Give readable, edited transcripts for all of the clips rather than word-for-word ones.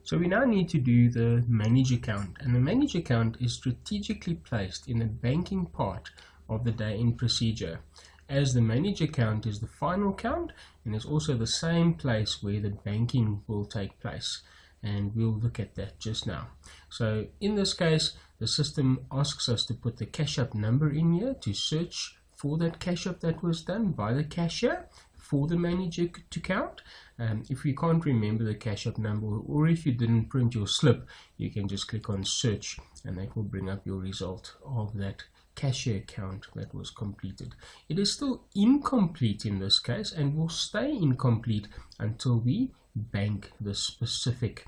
So we now need to do the manage account, and the manage account is strategically placed in the banking part of the day-in procedure, as the manage account is the final count and is also the same place where the banking will take place, and we'll look at that just now. So in this case, the system asks us to put the cash up number in here to search for that cash up that was done by the cashier for the manager account. If you can't remember the cash up number, or if you didn't print your slip, you can just click on search and that will bring up your result of that cashier account that was completed. It is still incomplete in this case and will stay incomplete until we bank the specific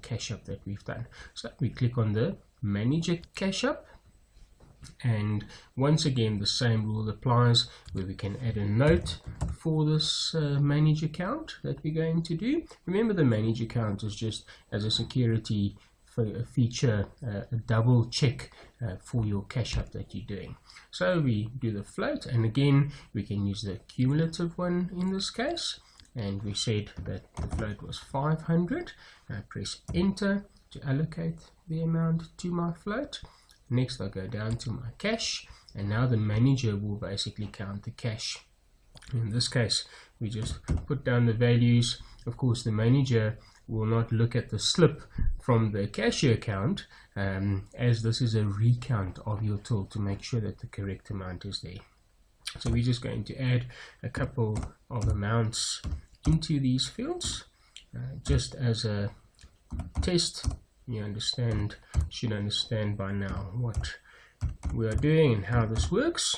cash up that we've done. So we click on the manager cash up, and once again the same rule applies, where we can add a note for this manage account that we're going to do. Remember, the manage account is just as a security feature, a double check for your cash up that you're doing. So we do the float, and again we can use the cumulative one in this case, and we said that the float was 500. I press enter to allocate the amount to my float. Next I go down to my cash, and now the manager will basically count the cash. In this case we just put down the values. Of course the manager will not look at the slip from the cashier account, as this is a recount of your till to make sure that the correct amount is there. So we're just going to add a couple of amounts into these fields, just as a test. You should understand by now what we are doing and how this works.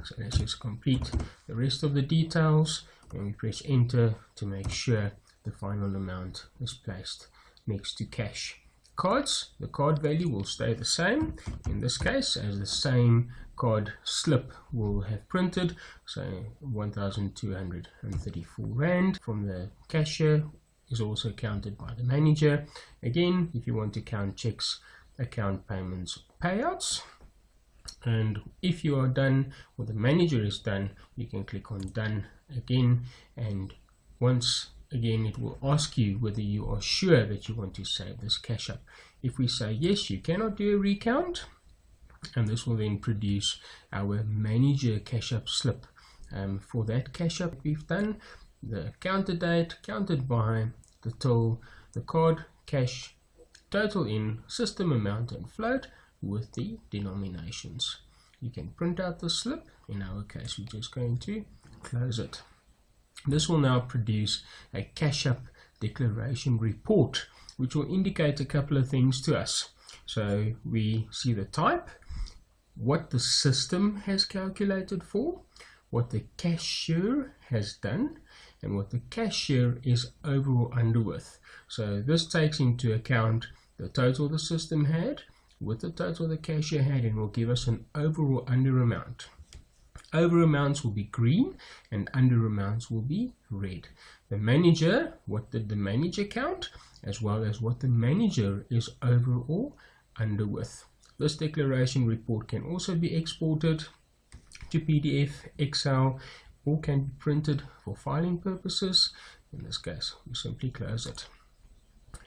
So let's just complete the rest of the details, and we press enter to make sure the final amount is placed next to cash. Cards, the card value will stay the same in this case, as the same card slip will have printed. So 1,234 Rand from the cashier is also counted by the manager. Again, if you want to count checks, account payments, payouts, and if you are done, or the manager is done, you can click on done again, and once again it will ask you whether you are sure that you want to save this cash up. If we say yes, you cannot do a recount, and this will then produce our manager cash up slip for that cash up we've done. The counter date, counted by, the till, the card, cash, total in, system amount and float with the denominations. You can print out the slip. In our case we're just going to close it. This will now produce a cash up declaration report, which will indicate a couple of things to us. So we see the type, what the system has calculated for, what the cashier has done, and what the cashier is over or under with. So this takes into account the total the system had with the total the cashier had, and will give us an over or under amount. Over amounts will be green and under amounts will be red. The manager, what did the manager count, as well as what the manager is over or under with. This declaration report can also be exported to PDF, Excel, or can be printed for filing purposes. In this case we simply close it.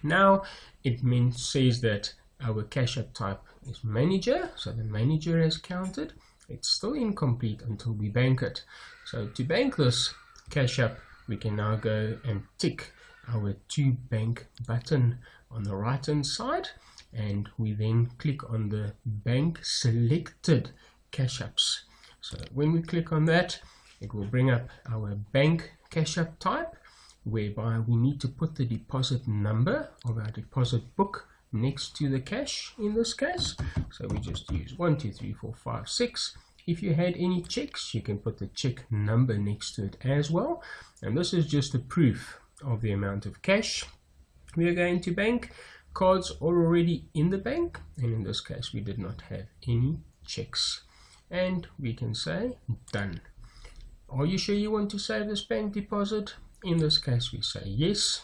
Now it says that our cash up type is manager, so the manager has counted. It's still incomplete until we bank it. So to bank this cash up, we can now go and tick our to bank button on the right hand side, and we then click on the bank selected cash ups. So when we click on that, it will bring up our bank cash up type, whereby we need to put the deposit number of our deposit book next to the cash in this case. So we just use 1 2 3 4 5 6. If you had any checks, you can put the check number next to it as well, and this is just a proof of the amount of cash we are going to bank. Cards are already in the bank, and in this case we did not have any checks, and we can say done. Are you sure you want to save this bank deposit? In this case we say yes,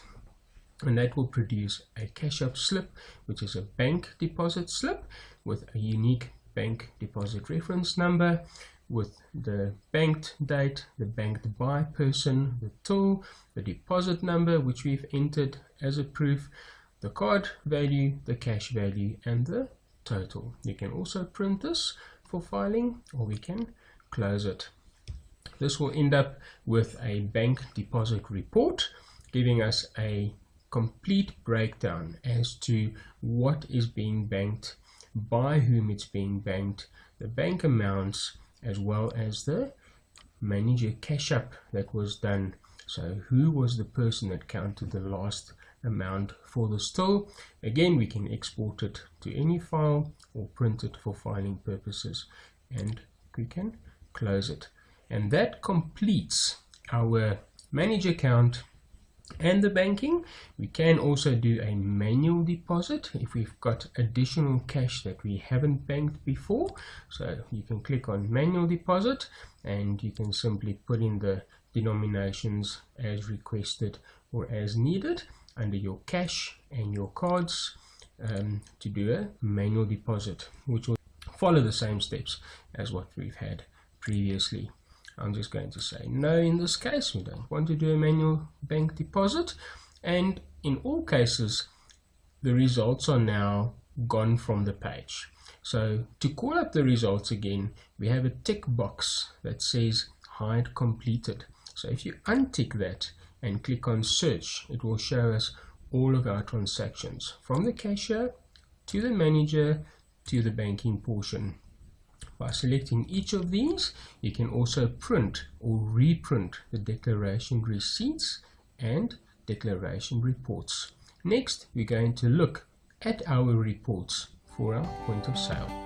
and that will produce a cash up slip, which is a bank deposit slip with a unique bank deposit reference number, with the banked date, the banked by person, the till, the deposit number which we've entered as a proof, the card value, the cash value, and the total. You can also print this for filing, or we can close it. This will end up with a bank deposit report, giving us a complete breakdown as to what is being banked, by whom it's being banked, the bank amounts, as well as the manager cash up that was done. So who was the person that counted the last amount for the till. Again, we can export it to any file or print it for filing purposes, and we can close it. And that completes our manage account and the banking. We can also do a manual deposit if we've got additional cash that we haven't banked before. So you can click on manual deposit and you can simply put in the denominations as requested or as needed under your cash and your cards to do a manual deposit, which will follow the same steps as what we've had previously. I'm just going to say no in this case. We don't want to do a manual bank deposit, and in all cases the results are now gone from the page. So to call up the results again, we have a tick box that says hide completed. So if you untick that and click on search, it will show us all of our transactions from the cashier to the manager to the banking portion. By selecting each of these, you can also print or reprint the declaration receipts and declaration reports. Next, we're going to look at our reports for our point of sale.